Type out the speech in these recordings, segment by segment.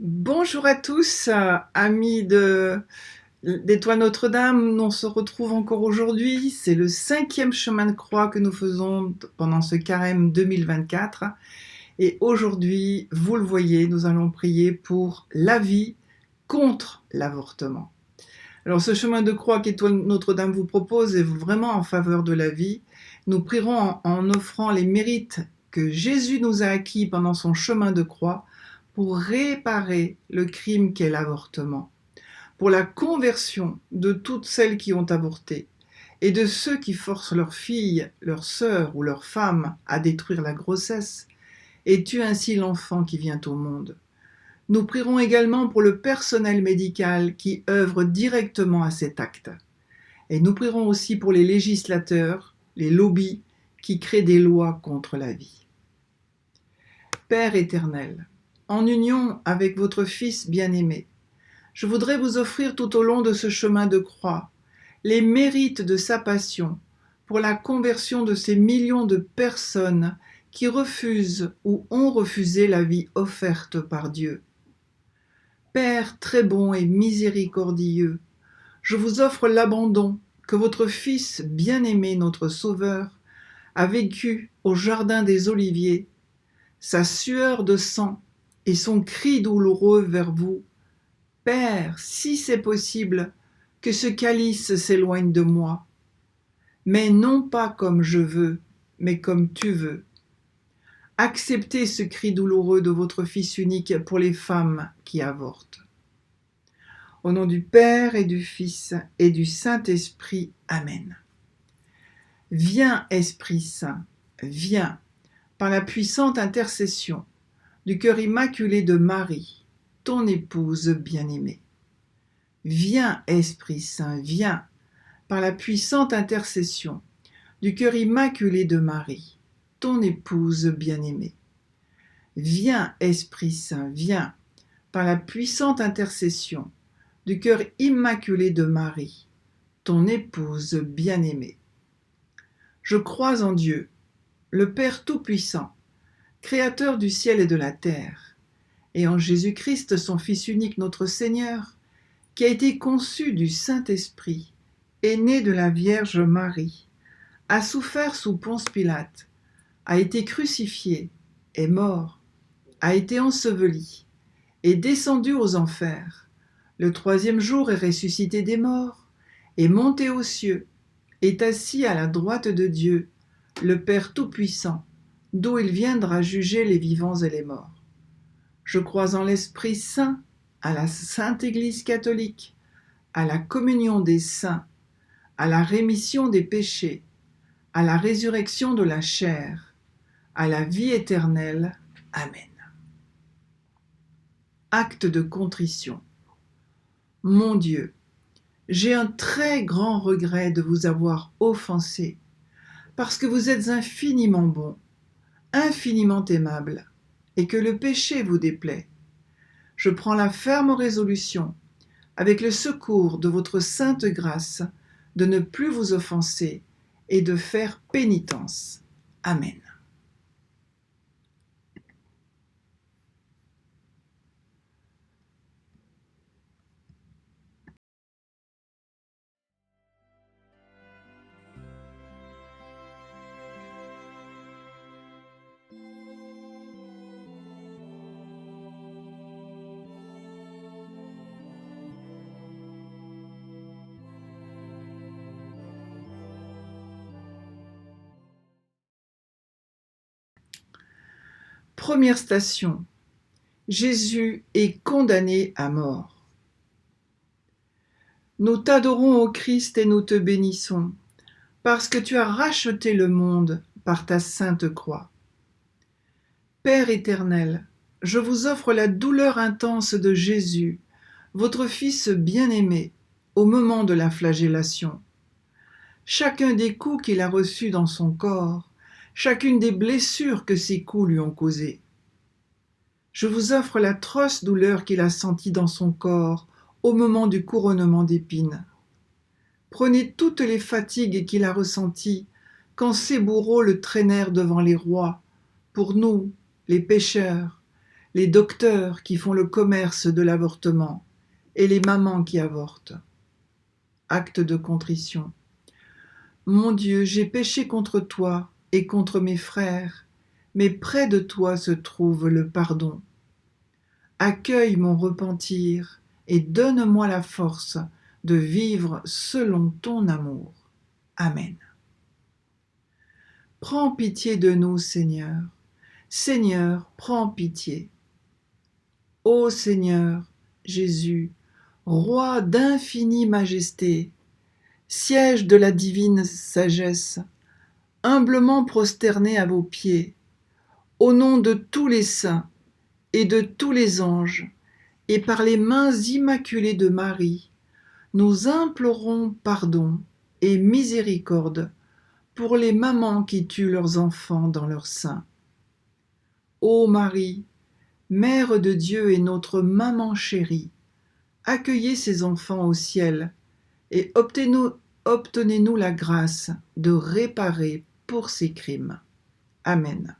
Bonjour à tous, amis d'Étoile Notre-Dame. On se retrouve encore aujourd'hui. C'est le 5e chemin de croix que nous faisons pendant ce carême 2024. Et aujourd'hui, vous le voyez, nous allons prier pour la vie contre l'avortement. Alors ce chemin de croix qu'Étoile Notre-Dame vous propose est vraiment en faveur de la vie. Nous prierons en offrant les mérites que Jésus nous a acquis pendant son chemin de croix pour réparer le crime qu'est l'avortement, pour la conversion de toutes celles qui ont avorté et de ceux qui forcent leurs filles, leurs sœurs ou leurs femmes à détruire la grossesse et tuent ainsi l'enfant qui vient au monde. Nous prierons également pour le personnel médical qui œuvre directement à cet acte. Et nous prierons aussi pour les législateurs, les lobbies qui créent des lois contre la vie. Père éternel, en union avec votre Fils bien-aimé, je voudrais vous offrir tout au long de ce chemin de croix les mérites de sa passion pour la conversion de ces millions de personnes qui refusent ou ont refusé la vie offerte par Dieu. Père très bon et miséricordieux, je vous offre l'abandon que votre Fils bien-aimé, notre Sauveur, a vécu au jardin des Oliviers, sa sueur de sang et son cri douloureux vers vous. Père, si c'est possible, que ce calice s'éloigne de moi, mais non pas comme je veux, mais comme tu veux. Acceptez ce cri douloureux de votre Fils unique pour les femmes qui avortent. Au nom du Père et du Fils et du Saint-Esprit. Amen. Viens, Esprit Saint, viens, par la puissante intercession du cœur immaculé de Marie, ton épouse bien-aimée. Viens, Esprit Saint, viens, par la puissante intercession du cœur immaculé de Marie, ton épouse bien-aimée. Viens, Esprit Saint, viens, par la puissante intercession du cœur immaculé de Marie, ton épouse bien-aimée. Je crois en Dieu, le Père Tout-Puissant, Créateur du ciel et de la terre, et en Jésus-Christ, son Fils unique, notre Seigneur, qui a été conçu du Saint-Esprit, est né de la Vierge Marie, a souffert sous Ponce Pilate, a été crucifié, est mort, a été enseveli, est descendu aux enfers, le 3e jour est ressuscité des morts, est monté aux cieux, est assis à la droite de Dieu, le Père Tout-Puissant, d'où il viendra juger les vivants et les morts. Je crois en l'Esprit Saint, à la Sainte Église catholique, à la communion des saints, à la rémission des péchés, à la résurrection de la chair, à la vie éternelle. Amen. Acte de contrition. Mon Dieu, j'ai un très grand regret de vous avoir offensé, parce que vous êtes infiniment bon, infiniment aimable, et que le péché vous déplaît. Je prends la ferme résolution, avec le secours de votre sainte grâce, de ne plus vous offenser et de faire pénitence. Amen. Première station. Jésus est condamné à mort. Nous t'adorons, ô Christ, et nous te bénissons, parce que tu as racheté le monde par ta sainte croix. Père éternel, je vous offre la douleur intense de Jésus, votre Fils bien-aimé, au moment de la flagellation. Chacun des coups qu'il a reçus dans son corps, chacune des blessures que ces coups lui ont causées. Je vous offre l'atroce douleur qu'il a sentie dans son corps au moment du couronnement d'épines. Prenez toutes les fatigues qu'il a ressenties quand ses bourreaux le traînèrent devant les rois, pour nous, les pécheurs, les docteurs qui font le commerce de l'avortement et les mamans qui avortent. Acte de contrition. Mon Dieu, j'ai péché contre toi et contre mes frères, mais près de toi se trouve le pardon. Accueille mon repentir et donne-moi la force de vivre selon ton amour. Amen. Prends pitié de nous, Seigneur. Seigneur, prends pitié. Ô Seigneur, Jésus, Roi d'infinie majesté, siège de la divine sagesse, humblement prosterné à vos pieds, au nom de tous les saints et de tous les anges, et par les mains immaculées de Marie, nous implorons pardon et miséricorde pour les mamans qui tuent leurs enfants dans leur sein. Ô Marie, Mère de Dieu et notre maman chérie, accueillez ces enfants au ciel et obtenez-nous la grâce de réparer pour ces crimes. Amen.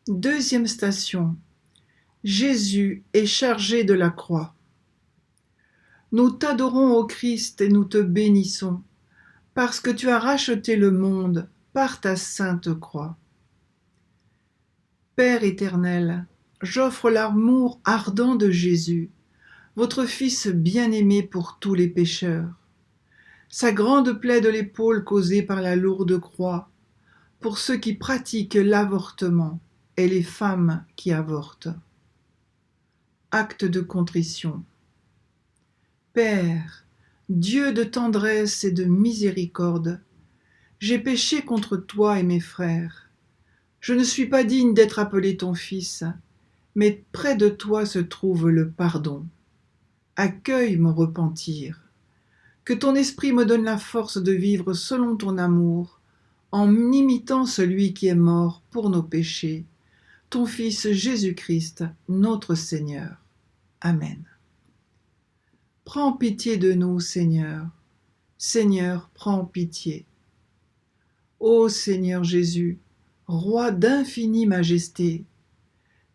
Deuxième station. Jésus est chargé de la croix. Nous t'adorons, ô Christ, et nous te bénissons, parce que tu as racheté le monde par ta sainte croix. Père éternel, j'offre l'amour ardent de Jésus, votre Fils bien-aimé pour tous les pécheurs, sa grande plaie de l'épaule causée par la lourde croix, pour ceux qui pratiquent l'avortement et les femmes qui avortent. Acte de contrition. Père, Dieu de tendresse et de miséricorde, j'ai péché contre toi et mes frères. Je ne suis pas digne d'être appelé ton fils, mais près de toi se trouve le pardon. Accueille mon repentir. Que ton esprit me donne la force de vivre selon ton amour, en imitant celui qui est mort pour nos péchés, ton Fils Jésus-Christ, notre Seigneur. Amen. Prends pitié de nous, Seigneur. Seigneur, prends pitié. Ô Seigneur Jésus, Roi d'infinie majesté,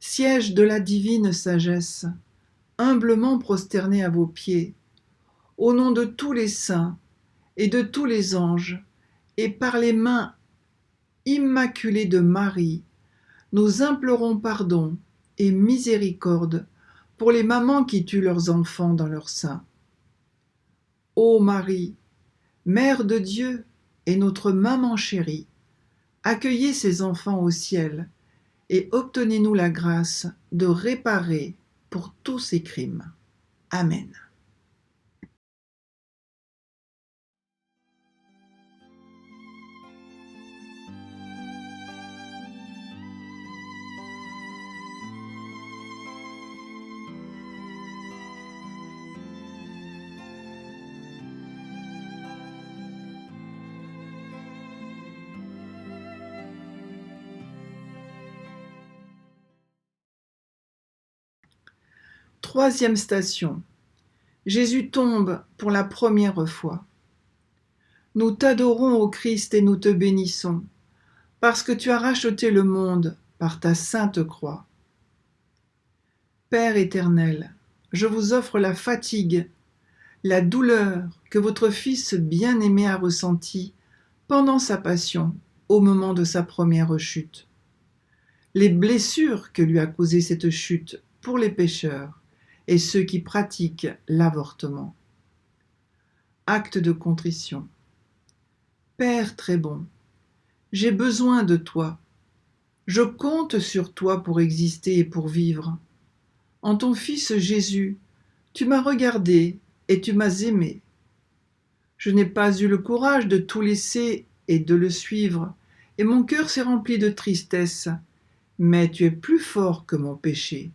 siège de la divine sagesse, humblement prosterné à vos pieds, au nom de tous les saints et de tous les anges, et par les mains immaculées de Marie, nous implorons pardon et miséricorde pour les mamans qui tuent leurs enfants dans leur sein. Ô Marie, Mère de Dieu et notre maman chérie, accueillez ces enfants au ciel et obtenez-nous la grâce de réparer pour tous ces crimes. Amen. Troisième station. Jésus tombe pour la première fois. Nous t'adorons, ô Christ, et nous te bénissons, parce que tu as racheté le monde par ta sainte croix. Père éternel, je vous offre la fatigue, la douleur que votre Fils bien-aimé a ressentie pendant sa passion au moment de sa première chute, les blessures que lui a causées cette chute pour les pécheurs et ceux qui pratiquent l'avortement. Acte de contrition. Père très bon, j'ai besoin de toi. Je compte sur toi pour exister et pour vivre. En ton Fils Jésus, tu m'as regardé et tu m'as aimé. Je n'ai pas eu le courage de tout laisser et de le suivre, et mon cœur s'est rempli de tristesse, mais tu es plus fort que mon péché.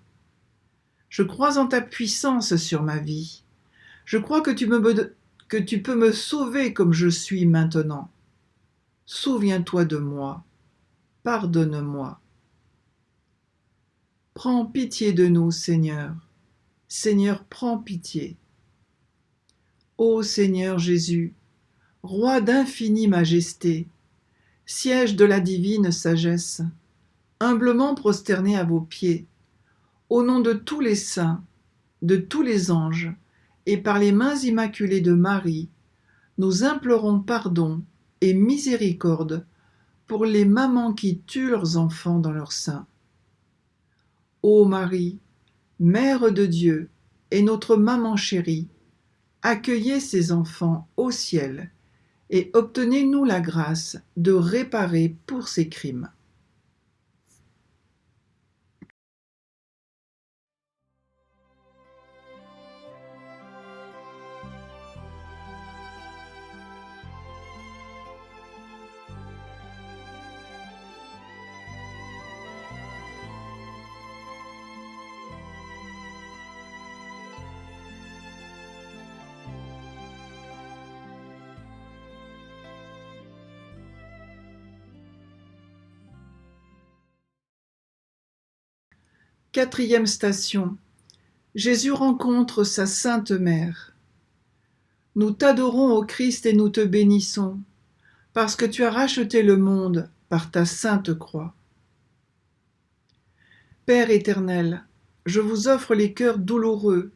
Je crois en ta puissance sur ma vie. Je crois que tu peux me sauver comme je suis maintenant. Souviens-toi de moi. Pardonne-moi. Prends pitié de nous, Seigneur. Seigneur, prends pitié. Ô Seigneur Jésus, Roi d'infinie majesté, siège de la divine sagesse, humblement prosterné à vos pieds, au nom de tous les saints, de tous les anges, et par les mains immaculées de Marie, nous implorons pardon et miséricorde pour les mamans qui tuent leurs enfants dans leur sein. Ô Marie, Mère de Dieu et notre maman chérie, accueillez ces enfants au ciel et obtenez-nous la grâce de réparer pour ces crimes. Quatrième station. Jésus rencontre sa Sainte Mère. Nous t'adorons, ô Christ, et nous te bénissons, parce que tu as racheté le monde par ta sainte croix. Père éternel, je vous offre les cœurs douloureux,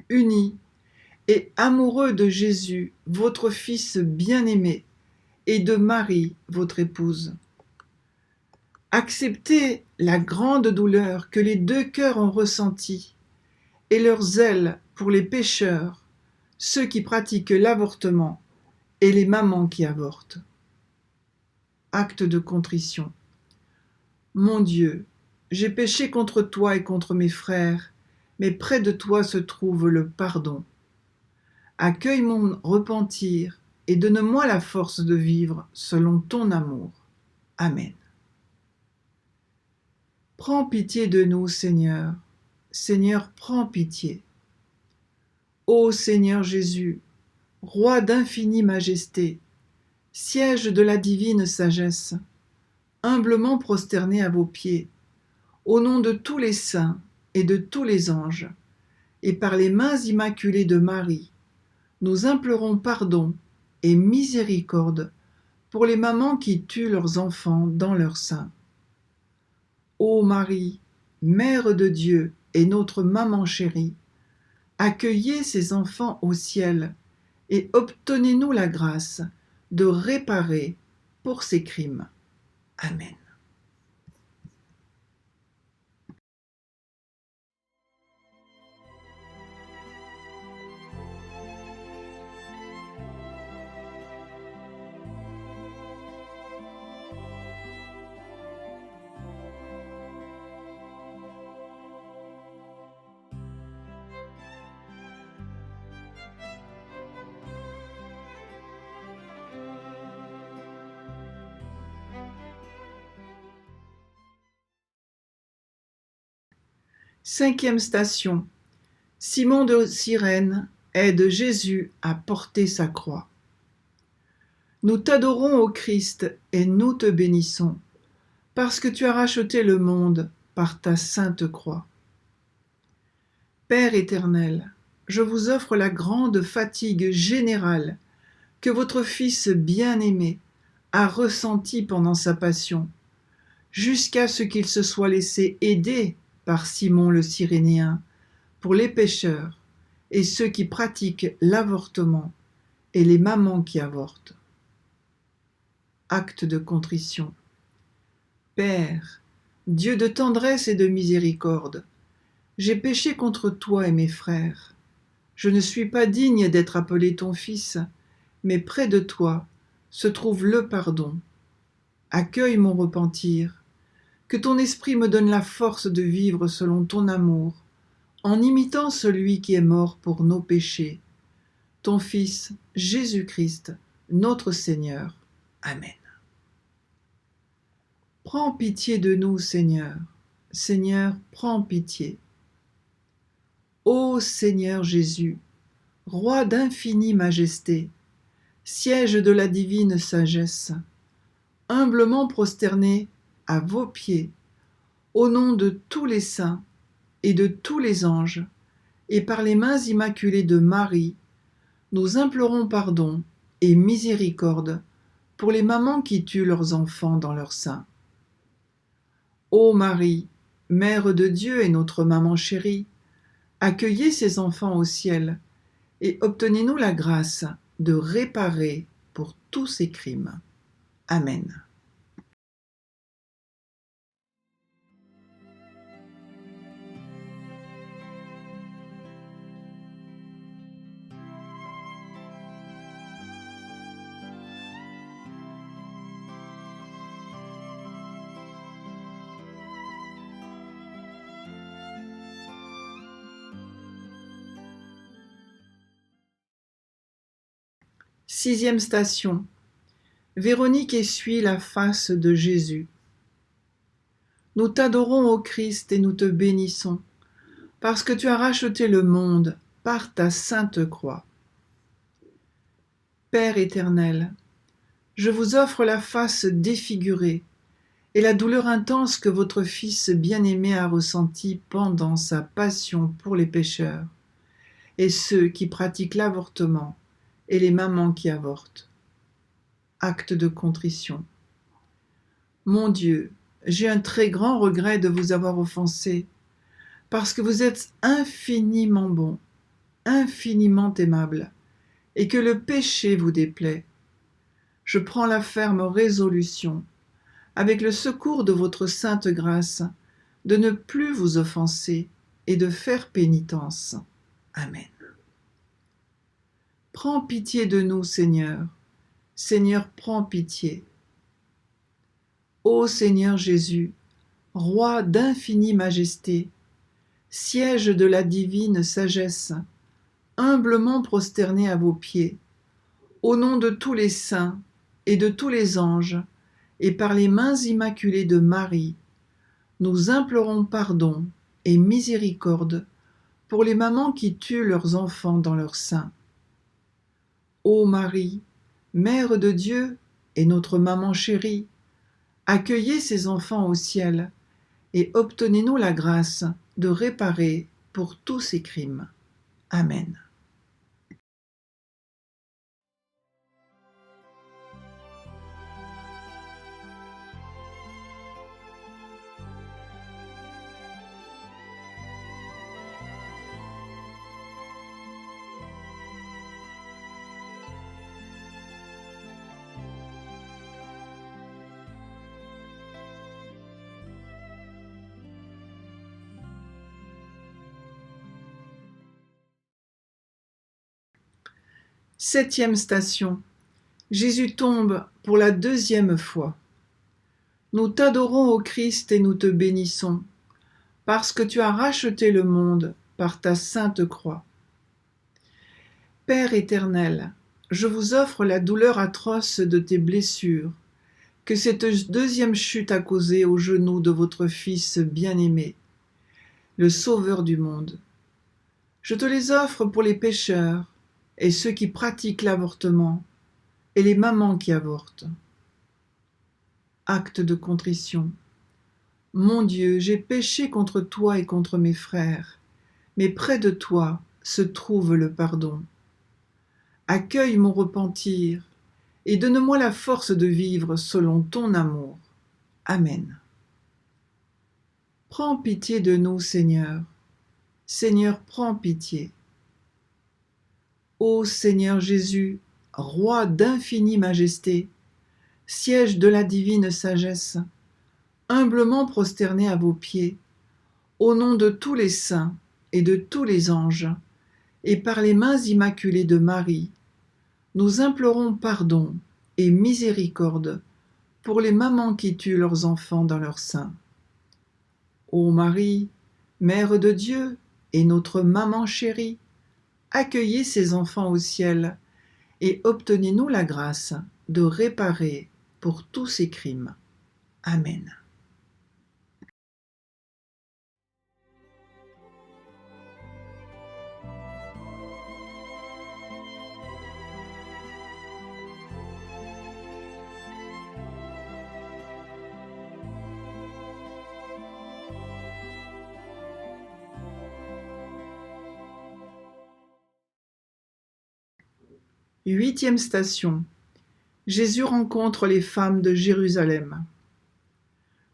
unis et amoureux de Jésus, votre Fils bien-aimé, et de Marie, votre épouse. Acceptez la grande douleur que les deux cœurs ont ressentie et leur zèle pour les pécheurs, ceux qui pratiquent l'avortement et les mamans qui avortent. Acte de contrition. Mon Dieu, j'ai péché contre toi et contre mes frères, mais près de toi se trouve le pardon. Accueille mon repentir et donne-moi la force de vivre selon ton amour. Amen. Prends pitié de nous, Seigneur. Seigneur, prends pitié. Ô Seigneur Jésus, Roi d'infinie majesté, siège de la divine sagesse, humblement prosterné à vos pieds, au nom de tous les saints et de tous les anges, et par les mains immaculées de Marie, nous implorons pardon et miséricorde pour les mamans qui tuent leurs enfants dans leur sein. Ô Marie, Mère de Dieu et notre maman chérie, accueillez ces enfants au ciel et obtenez-nous la grâce de réparer pour ces crimes. Amen. Cinquième station. Simon de Cyrène aide Jésus à porter sa croix. Nous t'adorons, ô Christ, et nous te bénissons, parce que tu as racheté le monde par ta sainte croix. Père éternel, je vous offre la grande fatigue générale que votre Fils bien-aimé a ressentie pendant sa passion, jusqu'à ce qu'il se soit laissé aider par Simon le Cyrénéen pour les pécheurs et ceux qui pratiquent l'avortement et les mamans qui avortent. Acte de contrition. Père, Dieu de tendresse et de miséricorde, j'ai péché contre toi et mes frères. Je ne suis pas digne d'être appelé ton fils, mais près de toi se trouve le pardon. Accueille mon repentir. Que ton esprit me donne la force de vivre selon ton amour, en imitant celui qui est mort pour nos péchés, ton Fils, Jésus-Christ, notre Seigneur. Amen. Prends pitié de nous, Seigneur. Seigneur, prends pitié. Ô Seigneur Jésus, Roi d'infinie majesté, siège de la divine sagesse, humblement prosterné à vos pieds, au nom de tous les saints et de tous les anges, et par les mains immaculées de Marie, nous implorons pardon et miséricorde pour les mamans qui tuent leurs enfants dans leur sein. Ô Marie, Mère de Dieu et notre maman chérie, accueillez ces enfants au ciel et obtenez-nous la grâce de réparer pour tous ces crimes. Amen. Sixième station. Véronique essuie la face de Jésus. Nous t'adorons, ô Christ, et nous te bénissons, parce que tu as racheté le monde par ta sainte croix. Père éternel, je vous offre la face défigurée et la douleur intense que votre Fils bien-aimé a ressentie pendant sa passion pour les pécheurs, et ceux qui pratiquent l'avortement, et les mamans qui avortent. Acte de contrition. Mon Dieu, j'ai un très grand regret de vous avoir offensé, parce que vous êtes infiniment bon, infiniment aimable, et que le péché vous déplaît. Je prends la ferme résolution, avec le secours de votre sainte grâce, de ne plus vous offenser et de faire pénitence. Amen. Prends pitié de nous, Seigneur. Seigneur, prends pitié. Ô Seigneur Jésus, Roi d'infinie majesté, siège de la divine sagesse, humblement prosterné à vos pieds, au nom de tous les saints et de tous les anges, et par les mains immaculées de Marie, nous implorons pardon et miséricorde pour les mamans qui tuent leurs enfants dans leur sein. Ô Marie, Mère de Dieu et notre maman chérie, accueillez ces enfants au ciel et obtenez-nous la grâce de réparer pour tous ces crimes. Amen. Septième station. Jésus tombe pour la deuxième fois. Nous t'adorons, ô Christ, et nous te bénissons, parce que tu as racheté le monde par ta sainte croix. Père éternel, je vous offre la douleur atroce de tes blessures, que cette deuxième chute a causée aux genoux de votre Fils bien-aimé, le Sauveur du monde. Je te les offre pour les pécheurs et ceux qui pratiquent l'avortement, et les mamans qui avortent. Acte de contrition. Mon Dieu, j'ai péché contre toi et contre mes frères, mais près de toi se trouve le pardon. Accueille mon repentir et donne-moi la force de vivre selon ton amour. Amen. Prends pitié de nous, Seigneur. Seigneur, prends pitié. Ô Seigneur Jésus, Roi d'infinie majesté, siège de la divine sagesse, humblement prosterné à vos pieds, au nom de tous les saints et de tous les anges, et par les mains immaculées de Marie, nous implorons pardon et miséricorde pour les mamans qui tuent leurs enfants dans leur sein. Ô Marie, Mère de Dieu et notre maman chérie, accueillez ces enfants au ciel et obtenez-nous la grâce de réparer pour tous ses crimes. Amen. Huitième station. Jésus rencontre les femmes de Jérusalem.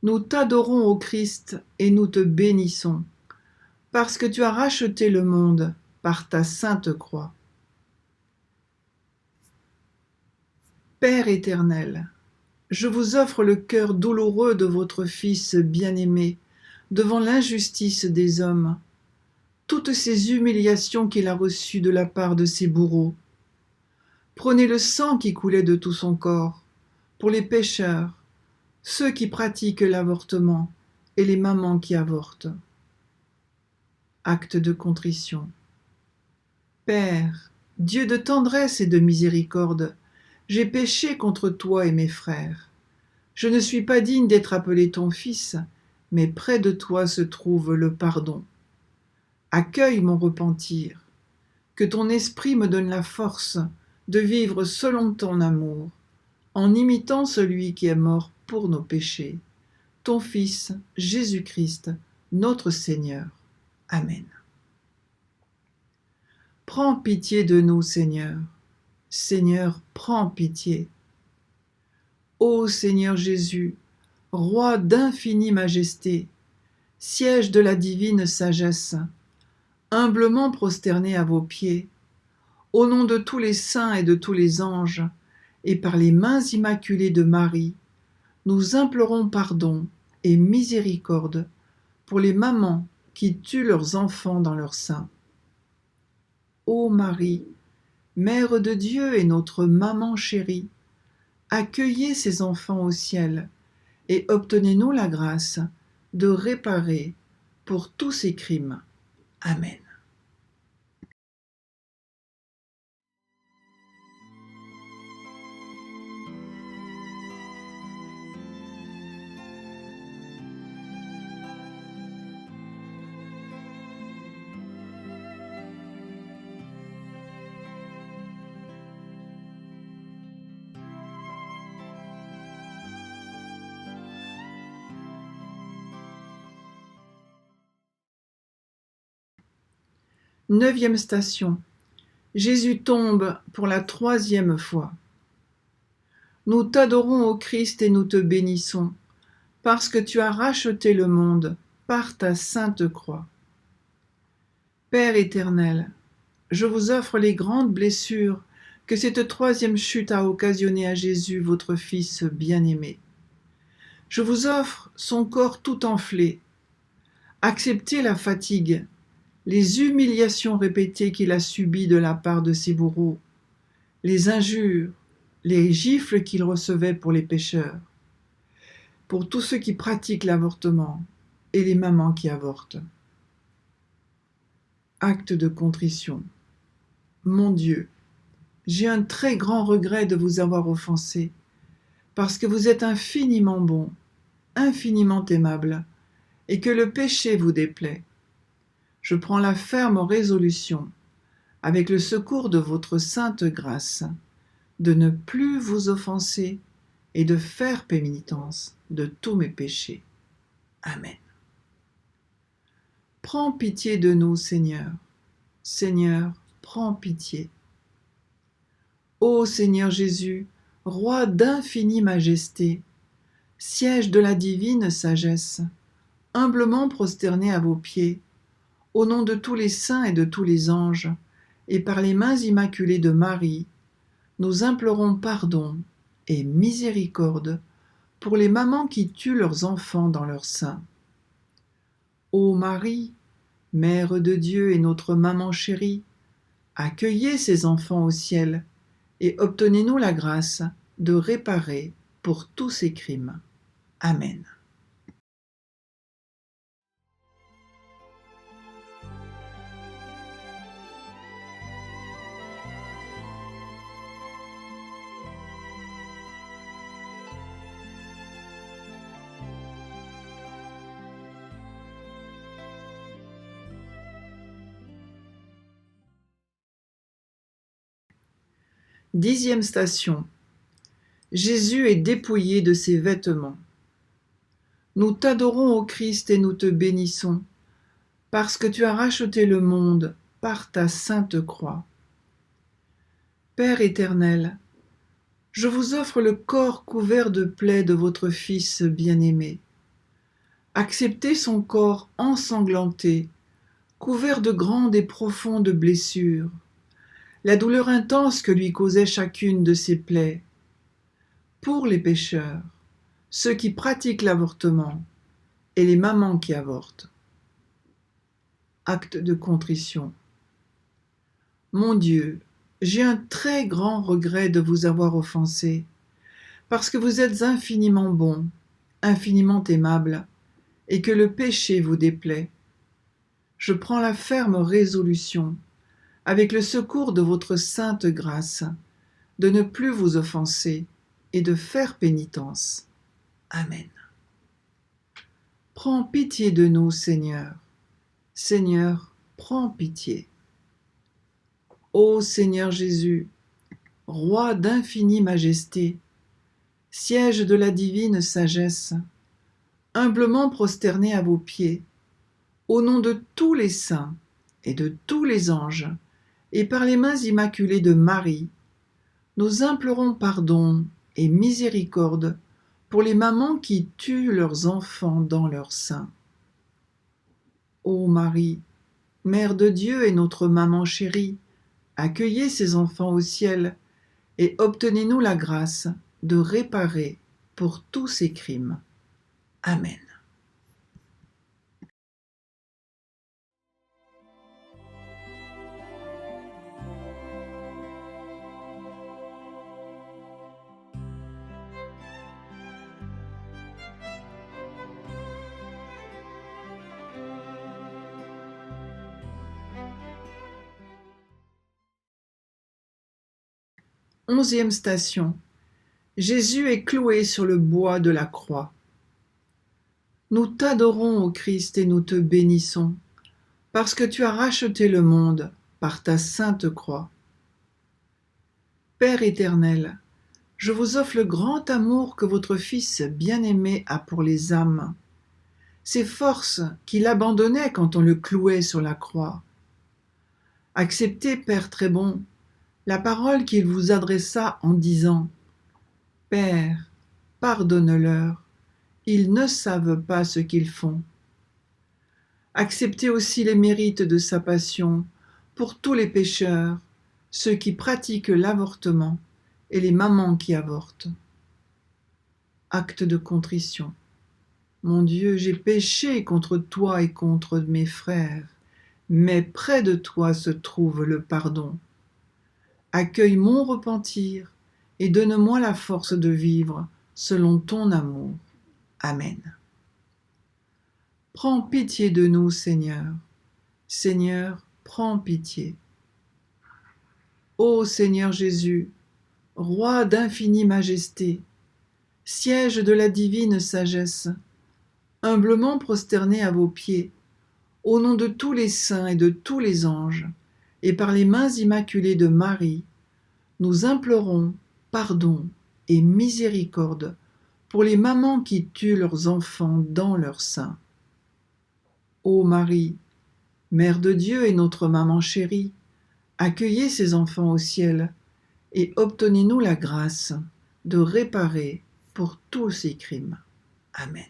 Nous t'adorons, ô Christ, et nous te bénissons, parce que tu as racheté le monde par ta sainte croix. Père éternel, je vous offre le cœur douloureux de votre Fils bien-aimé devant l'injustice des hommes, toutes ces humiliations qu'il a reçues de la part de ses bourreaux. Prenez le sang qui coulait de tout son corps pour les pécheurs, ceux qui pratiquent l'avortement et les mamans qui avortent. Acte de contrition. Père, Dieu de tendresse et de miséricorde, j'ai péché contre toi et mes frères. Je ne suis pas digne d'être appelé ton fils, mais près de toi se trouve le pardon. Accueille mon repentir, que ton esprit me donne la force de vivre selon ton amour, en imitant celui qui est mort pour nos péchés, ton Fils Jésus-Christ, notre Seigneur. Amen. Prends pitié de nous, Seigneur. Seigneur, prends pitié. Ô Seigneur Jésus, Roi d'infinie majesté, siège de la divine sagesse, humblement prosterné à vos pieds, au nom de tous les saints et de tous les anges, et par les mains immaculées de Marie, nous implorons pardon et miséricorde pour les mamans qui tuent leurs enfants dans leur sein. Ô Marie, Mère de Dieu et notre maman chérie, accueillez ces enfants au ciel et obtenez-nous la grâce de réparer pour tous ces crimes. Amen. Neuvième station. Jésus tombe pour la troisième fois. Nous t'adorons, ô Christ, et nous te bénissons, parce que tu as racheté le monde par ta sainte croix. Père éternel, je vous offre les grandes blessures que cette troisième chute a occasionnées à Jésus, votre Fils bien-aimé. Je vous offre son corps tout enflé. Acceptez la fatigue, les humiliations répétées qu'il a subies de la part de ses bourreaux, les injures, les gifles qu'il recevait pour les pécheurs, pour tous ceux qui pratiquent l'avortement et les mamans qui avortent. Acte de contrition. Mon Dieu, j'ai un très grand regret de vous avoir offensé, parce que vous êtes infiniment bon, infiniment aimable, et que le péché vous déplaît. Je prends la ferme résolution, avec le secours de votre sainte grâce, de ne plus vous offenser et de faire pénitence de tous mes péchés. Amen. Prends pitié de nous, Seigneur. Seigneur, prends pitié. Ô Seigneur Jésus, Roi d'infinie majesté, siège de la divine sagesse, humblement prosterné à vos pieds, au nom de tous les saints et de tous les anges, et par les mains immaculées de Marie, nous implorons pardon et miséricorde pour les mamans qui tuent leurs enfants dans leur sein. Ô Marie, Mère de Dieu et notre maman chérie, accueillez ces enfants au ciel et obtenez-nous la grâce de réparer pour tous ces crimes. Amen. 10e station. Jésus est dépouillé de ses vêtements. Nous t'adorons, ô Christ, et nous te bénissons, parce que tu as racheté le monde par ta sainte croix. Père éternel, je vous offre le corps couvert de plaies de votre Fils bien-aimé. Acceptez son corps ensanglanté, couvert de grandes et profondes blessures, la douleur intense que lui causait chacune de ses plaies. Pour les pécheurs, ceux qui pratiquent l'avortement et les mamans qui avortent. Acte de contrition. Mon Dieu, j'ai un très grand regret de vous avoir offensé, parce que vous êtes infiniment bon, infiniment aimable, et que le péché vous déplaît. Je prends la ferme résolution, avec le secours de votre sainte grâce, de ne plus vous offenser et de faire pénitence. Amen. Prends pitié de nous, Seigneur. Seigneur, prends pitié. Ô Seigneur Jésus, Roi d'infinie majesté, siège de la divine sagesse, humblement prosterné à vos pieds, au nom de tous les saints et de tous les anges, et par les mains immaculées de Marie, nous implorons pardon et miséricorde pour les mamans qui tuent leurs enfants dans leur sein. Ô Marie, Mère de Dieu et notre maman chérie, accueillez ces enfants au ciel et obtenez-nous la grâce de réparer pour tous ces crimes. Amen. Onzième station. Jésus est cloué sur le bois de la croix. Nous t'adorons, ô Christ, et nous te bénissons, parce que tu as racheté le monde par ta sainte croix. Père éternel, je vous offre le grand amour que votre Fils bien-aimé a pour les âmes, ces forces qu'il abandonnait quand on le clouait sur la croix. Acceptez, Père très bon, la parole qu'il vous adressa en disant « Père, pardonne-leur, ils ne savent pas ce qu'ils font. » Acceptez aussi les mérites de sa passion pour tous les pécheurs, ceux qui pratiquent l'avortement et les mamans qui avortent. Acte de contrition. Mon Dieu, j'ai péché contre toi et contre mes frères, mais près de toi se trouve le pardon. Accueille mon repentir et donne-moi la force de vivre selon ton amour. Amen. Prends pitié de nous, Seigneur. Seigneur, prends pitié. Ô Seigneur Jésus, Roi d'infinie majesté, siège de la divine sagesse, humblement prosterné à vos pieds, au nom de tous les saints et de tous les anges, et par les mains immaculées de Marie, nous implorons pardon et miséricorde pour les mamans qui tuent leurs enfants dans leur sein. Ô Marie, Mère de Dieu et notre maman chérie, accueillez ces enfants au ciel et obtenez-nous la grâce de réparer pour tous ces crimes. Amen.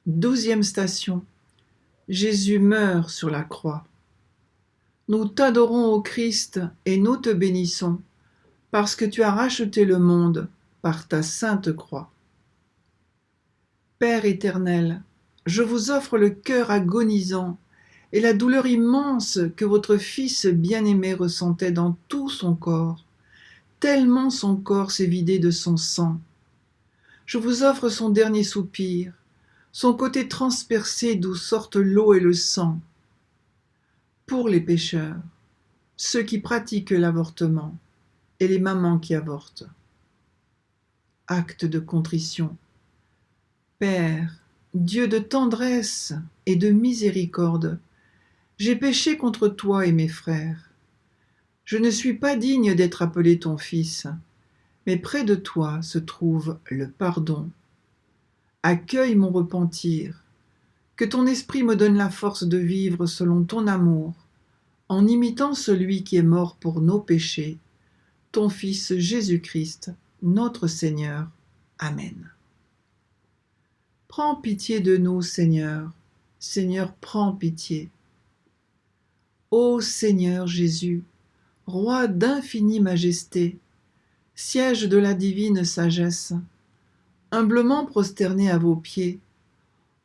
Douzième station. Jésus meurt sur la croix. Nous t'adorons, ô Christ, et nous te bénissons, parce que tu as racheté le monde par ta sainte croix. Père éternel, je vous offre le cœur agonisant et la douleur immense que votre Fils bien-aimé ressentait dans tout son corps, tellement son corps s'est vidé de son sang. Je vous offre son dernier soupir, son côté transpercé d'où sortent l'eau et le sang. Pour les pécheurs, ceux qui pratiquent l'avortement et les mamans qui avortent. Acte de contrition. Père, Dieu de tendresse et de miséricorde, j'ai péché contre toi et mes frères. Je ne suis pas digne d'être appelé ton fils, mais près de toi se trouve le pardon. Accueille mon repentir, que ton esprit me donne la force de vivre selon ton amour, en imitant celui qui est mort pour nos péchés, ton Fils Jésus-Christ, notre Seigneur. Amen. Prends pitié de nous, Seigneur. Seigneur, prends pitié. Ô Seigneur Jésus, Roi d'infinie majesté, siège de la divine sagesse, humblement prosterné à vos pieds,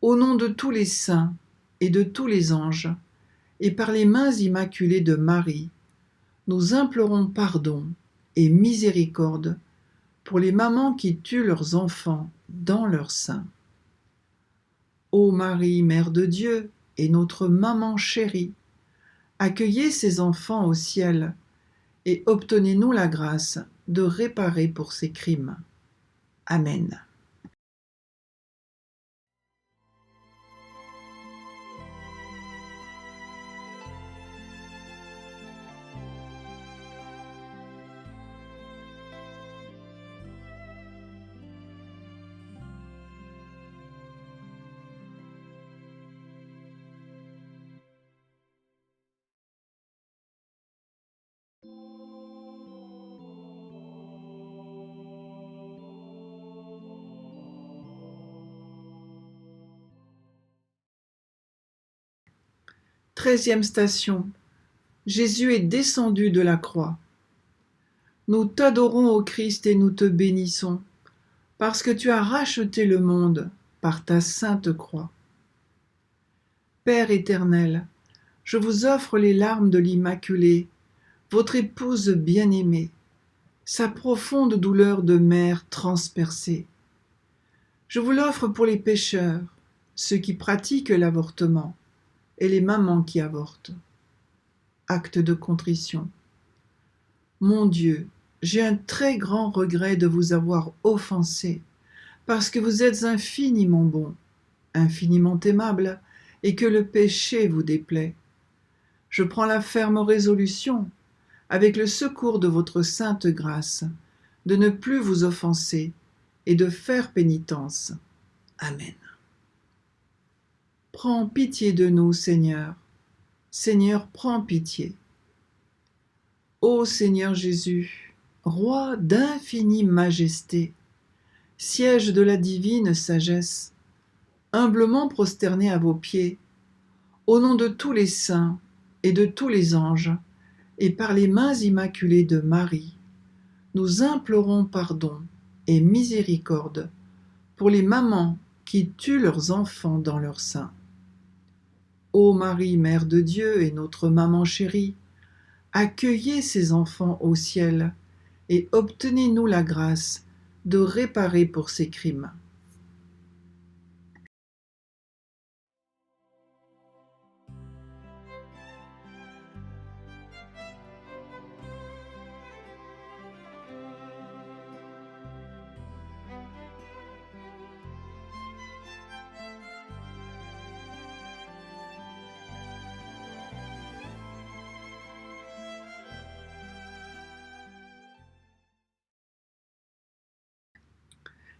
au nom de tous les saints et de tous les anges, et par les mains immaculées de Marie, nous implorons pardon et miséricorde pour les mamans qui tuent leurs enfants dans leur sein. Ô Marie, Mère de Dieu et notre maman chérie, accueillez ces enfants au ciel et obtenez-nous la grâce de réparer pour ces crimes. Amen. Treizième station. Jésus est descendu de la croix. Nous t'adorons, ô Christ, et nous te bénissons, parce que tu as racheté le monde par ta sainte croix. Père éternel, je vous offre les larmes de l'Immaculée, votre épouse bien-aimée, sa profonde douleur de mère transpercée. Je vous l'offre pour les pécheurs, ceux qui pratiquent l'avortement, et les mamans qui avortent. Acte de contrition. Mon Dieu, j'ai un très grand regret de vous avoir offensé, parce que vous êtes infiniment bon, infiniment aimable, et que le péché vous déplaît. Je prends la ferme résolution, avec le secours de votre sainte grâce, de ne plus vous offenser et de faire pénitence. Amen. Prends pitié de nous, Seigneur. Seigneur, prends pitié. Ô Seigneur Jésus, Roi d'infinie majesté, siège de la divine sagesse, humblement prosterné à vos pieds, au nom de tous les saints et de tous les anges, et par les mains immaculées de Marie, nous implorons pardon et miséricorde pour les mamans qui tuent leurs enfants dans leur sein. Ô Marie, Mère de Dieu et notre maman chérie, accueillez ces enfants au ciel et obtenez-nous la grâce de réparer pour ces crimes.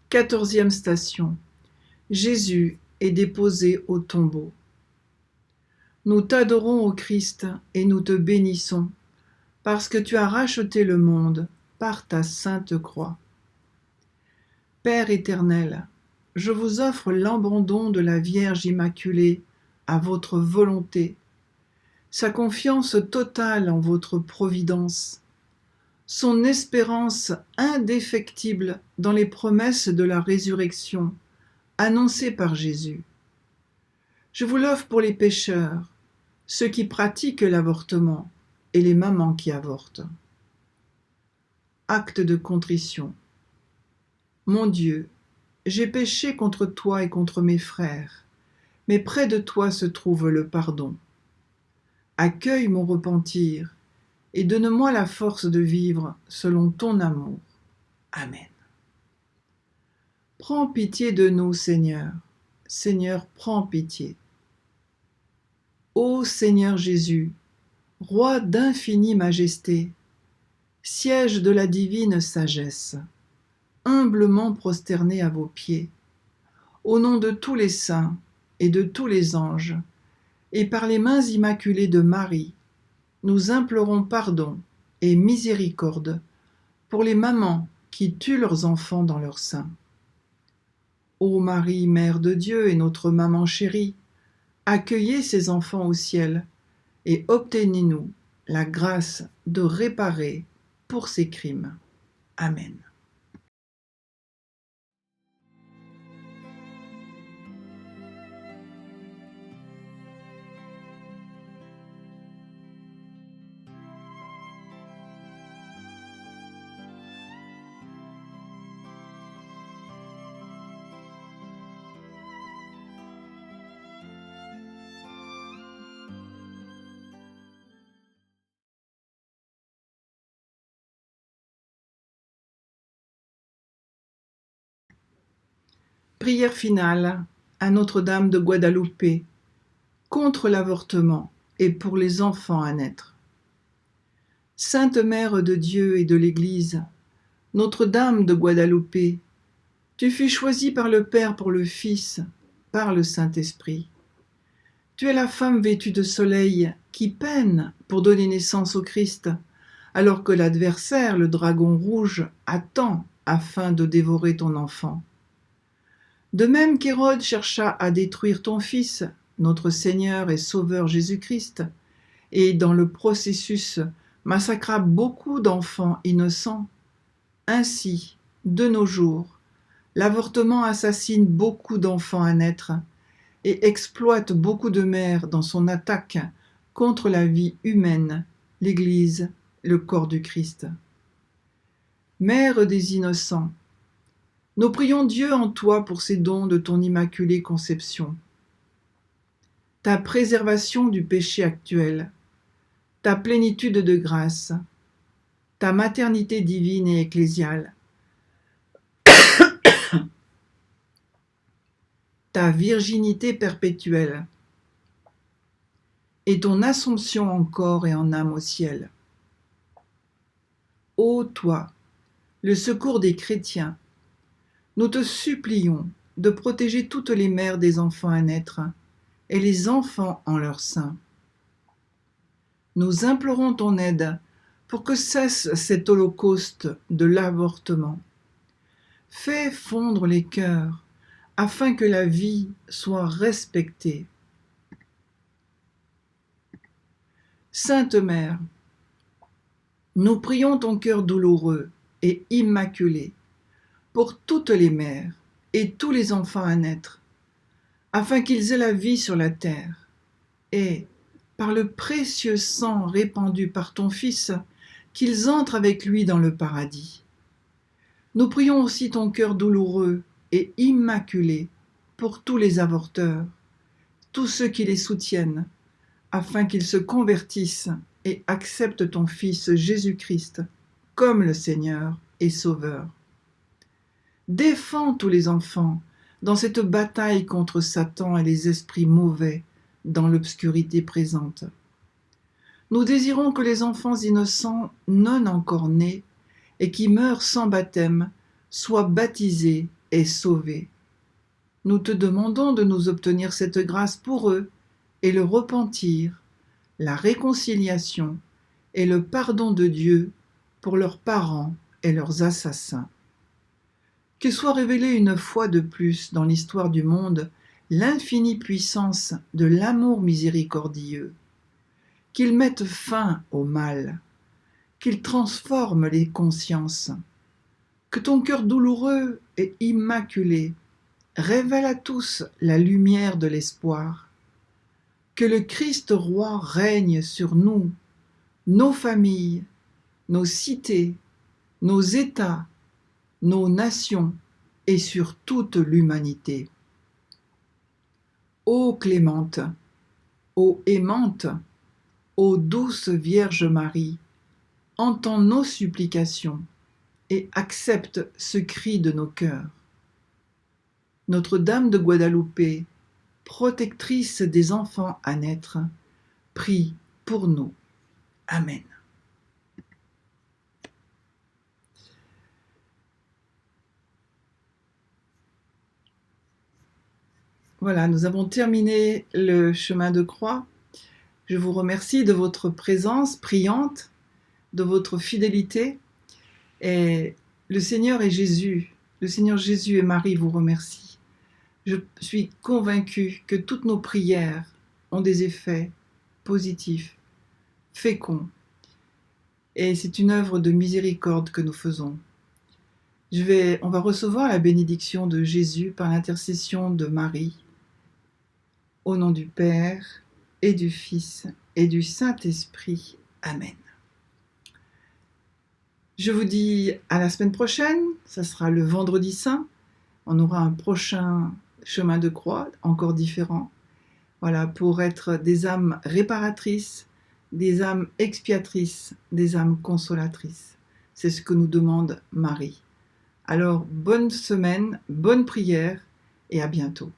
Quatorzième station. Jésus est déposé au tombeau. Nous t'adorons, ô Christ, et nous te bénissons, parce que tu as racheté le monde par ta sainte croix. Père éternel, je vous offre l'abandon de la Vierge Immaculée à votre volonté, sa confiance totale en votre providence, son espérance indéfectible dans les promesses de la résurrection annoncées par Jésus. Je vous l'offre pour les pécheurs, ceux qui pratiquent l'avortement et les mamans qui avortent. Acte de contrition. Mon Dieu, j'ai péché contre toi et contre mes frères, mais près de toi se trouve le pardon. Accueille mon repentir et donne-moi la force de vivre selon ton amour. Amen. Prends pitié de nous, Seigneur. Seigneur, prends pitié. Ô Seigneur Jésus, Roi d'infinie majesté, siège de la divine sagesse, humblement prosterné à vos pieds, au nom de tous les saints et de tous les anges, et par les mains immaculées de Marie, nous implorons pardon et miséricorde pour les mamans qui tuent leurs enfants dans leur sein. Ô Marie, Mère de Dieu et notre maman chérie, accueillez ces enfants au ciel et obtenez-nous la grâce de réparer pour ces crimes. Amen. Prière finale à Notre-Dame de Guadalupe contre l'avortement et pour les enfants à naître. Sainte Mère de Dieu et de l'Église, Notre-Dame de Guadalupe, tu fus choisie par le Père pour le Fils, par le Saint-Esprit. Tu es la femme vêtue de soleil qui peine pour donner naissance au Christ, alors que l'adversaire, le dragon rouge, attend afin de dévorer ton enfant. De même qu'Hérode chercha à détruire ton Fils, notre Seigneur et Sauveur Jésus-Christ, et dans le processus massacra beaucoup d'enfants innocents, ainsi, de nos jours, l'avortement assassine beaucoup d'enfants à naître et exploite beaucoup de mères dans son attaque contre la vie humaine, l'Église, le corps du Christ. Mère des innocents, nous prions Dieu en toi pour ces dons de ton immaculée conception. Ta préservation du péché actuel, ta plénitude de grâce, ta maternité divine et ecclésiale, ta virginité perpétuelle et ton assomption en corps et en âme au ciel. Ô toi, le secours des chrétiens, nous te supplions de protéger toutes les mères des enfants à naître et les enfants en leur sein. Nous implorons ton aide pour que cesse cet holocauste de l'avortement. Fais fondre les cœurs afin que la vie soit respectée. Sainte Mère, nous prions ton cœur douloureux et immaculé pour toutes les mères et tous les enfants à naître, afin qu'ils aient la vie sur la terre, et, par le précieux sang répandu par ton Fils, qu'ils entrent avec lui dans le paradis. Nous prions aussi ton cœur douloureux et immaculé pour tous les avorteurs, tous ceux qui les soutiennent, afin qu'ils se convertissent et acceptent ton Fils Jésus-Christ comme le Seigneur et Sauveur. Défends tous les enfants dans cette bataille contre Satan et les esprits mauvais dans l'obscurité présente. Nous désirons que les enfants innocents non encore nés et qui meurent sans baptême soient baptisés et sauvés. Nous te demandons de nous obtenir cette grâce pour eux et le repentir, la réconciliation et le pardon de Dieu pour leurs parents et leurs assassins. Que soit révélée une fois de plus dans l'histoire du monde l'infinie puissance de l'amour miséricordieux, qu'il mette fin au mal, qu'il transforme les consciences, que ton cœur douloureux et immaculé révèle à tous la lumière de l'espoir, que le Christ roi règne sur nous, nos familles, nos cités, nos États, nos nations et sur toute l'humanité. Ô clémente, ô aimante, ô douce Vierge Marie, entends nos supplications et accepte ce cri de nos cœurs. Notre-Dame de Guadalupe, protectrice des enfants à naître, prie pour nous. Amen. Voilà, nous avons terminé le chemin de croix. Je vous remercie de votre présence priante, de votre fidélité. Et le Seigneur et Jésus, le Seigneur Jésus et Marie vous remercient. Je suis convaincue que toutes nos prières ont des effets positifs, féconds. Et c'est une œuvre de miséricorde que nous faisons. On va recevoir la bénédiction de Jésus par l'intercession de Marie. Au nom du Père et du Fils et du Saint-Esprit. Amen. Je vous dis à la semaine prochaine, ça sera le vendredi saint. On aura un prochain chemin de croix, encore différent. Voilà, pour être des âmes réparatrices, des âmes expiatrices, des âmes consolatrices. C'est ce que nous demande Marie. Alors, bonne semaine, bonne prière et à bientôt.